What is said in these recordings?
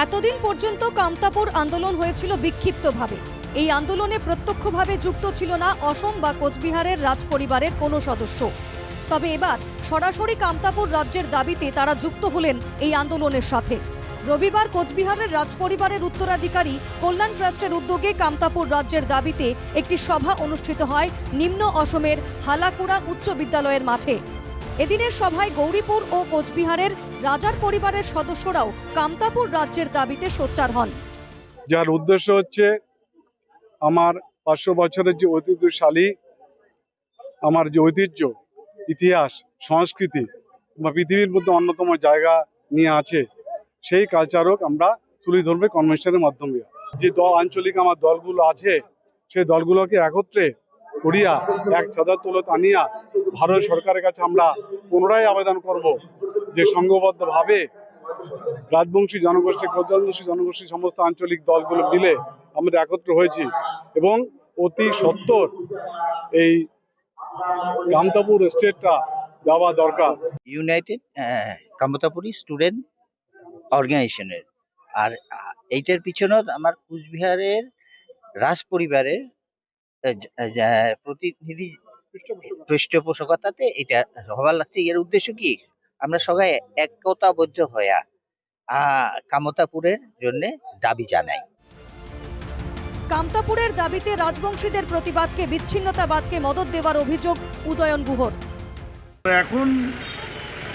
এতদিন পর্যন্ত কামতাপুর আন্দোলন হয়েছিল বিক্ষিপ্তভাবে। এই আন্দোলনে প্রত্যক্ষভাবে যুক্ত ছিল না অসম বা কোচবিহারের রাজপরিবারের কোনো সদস্য। তবে এবার সরাসরি কামতাপুর রাজ্যের দাবিতে তারা যুক্ত হলেন এই আন্দোলনের সাথে। রবিবার কোচবিহারের রাজপরিবারের উত্তরাধিকারী কল্যাণ ট্রাস্টের উদ্যোগে কামতাপুর রাজ্যের দাবিতে একটি সভা অনুষ্ঠিত হয় নিম্ন অসমের হালাকুড়া উচ্চ বিদ্যালয়ের মাঠে। এদিনের সভায় গৌরীপুর ও কোচবিহারের রাজার পরিবারের সদস্যরাও কামতাপুর রাজ্যের দাবিতে সোচ্চার হন। যার উদ্দেশ্য হচ্ছে আমার 500 বছরের যে ঐতিহ্যশালী আমার যে ঐতিহ্য, ইতিহাস, সংস্কৃতি বা পৃথিবীর মধ্যে অন্যতম জায়গা নিয়ে আছে, সেই কালচারও আমরা তুলে ধরবে কনভেনশনের মাধ্যমে। যে আঞ্চলিক আমার দলগুলো আছে, সেই দলগুলোকে একত্রে করিয়া এক ছাতার তলে আনিয়া ভারত সরকারের কাছে আমরা পুনরায় আবেদন করব যে সংঘবদ্ধভাবে রাজবংশী জনগোষ্ঠী, প্রজাবংশী জনগোষ্ঠী সমস্ত আঞ্চলিক দলগুলো মিলে আমরা একত্র হয়েছি এবং অতি সত্বর এই কামতাপুর স্টেটটা দেওয়া দরকার। ইউনাইটেড কামতাপুরি স্টুডেন্ট অর্গানাইজেশনের। আর এইটার পিছনে আমার কুচবিহারের রাজ পরিবারের প্রতিনিধি পৃষ্ঠপোষকতাতে এটা হবার লাগছে। এর উদ্দেশ্য কি, আমরা সবাই একতাবদ্ধ হয়ে কামতাপুরের জন্য দাবি জানাই। কামতাপুরের দাবিতে রাজবংশীদের প্রতিবাদকে বিচ্ছিন্নতাবাদকে মদদ দেওয়ার অভিযোগ উদয়ন গুহর। এখন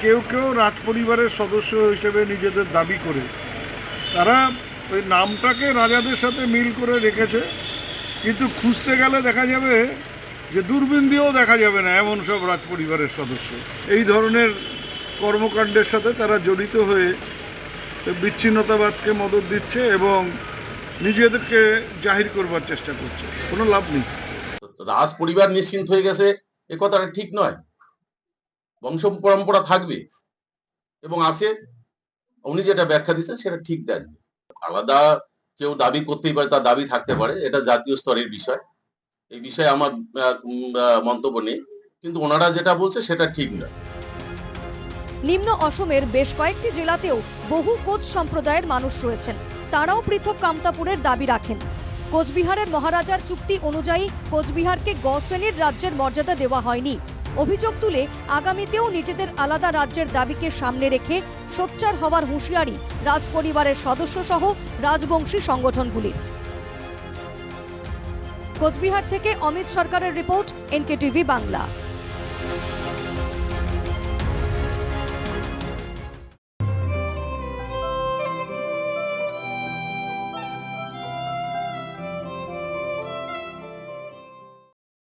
কেউ কেউ রাজপরিবারের সদস্য হিসেবে নিজেদের দাবি করে তারা ওই নামটাকে রাজাদের সাথে মিল করে রেখেছে, কিন্তু খুঁজতে গেলে দেখা যাবে যে দূরবীন দিয়েও দেখা যাবে না এমন সব রাজপরিবারের সদস্য। এই ধরনের কর্মকাণ্ডের সাথে তারা জড়িত হয়ে বিচ্ছিন্নতাবাদকে মদত দিচ্ছে এবং নিজেদেরকে জাহির করবার চেষ্টা করছে। কোনো লাভ নেই। রাজ পরিবার নিশ্চিন্ত হয়ে গেছে এ কথাটা ঠিক নয়। বংশ পরম্পরা থাকবে এবং আছে। উনি যেটা ব্যাখ্যা দিচ্ছেন সেটা ঠিক দেন। আলাদা কেউ দাবি করতেই পারে, তার দাবি থাকতে পারে, এটা জাতীয় স্তরের বিষয়। এই বিষয়ে আমার মন্তব্য নেই, কিন্তু ওনারা যেটা বলছে সেটা ঠিক নয়। নিম্ন অসমের বেশ কয়েকটি জেলাতেও বহু কোচ সম্প্রদায়ের মানুষ রয়েছেন, তারাও পৃথক কামতাপুরের দাবি রাখেন। কোচবিহারের মহারাজার চুক্তি অনুযায়ী কোচবিহারকে গ শ্রেণীর রাজ্যের মর্যাদা দেওয়া হয়নি। অভিযোগ তুলে আগামীতেও নিজেদের আলাদা রাজ্যের দাবিকে সামনে রেখে সোচ্চার হওয়ার হুঁশিয়ারি রাজপরিবারের সদস্য সহ রাজবংশী সংগঠনগুলির। কোচবিহার থেকে অমিত সরকারের রিপোর্ট, NKTV বাংলা।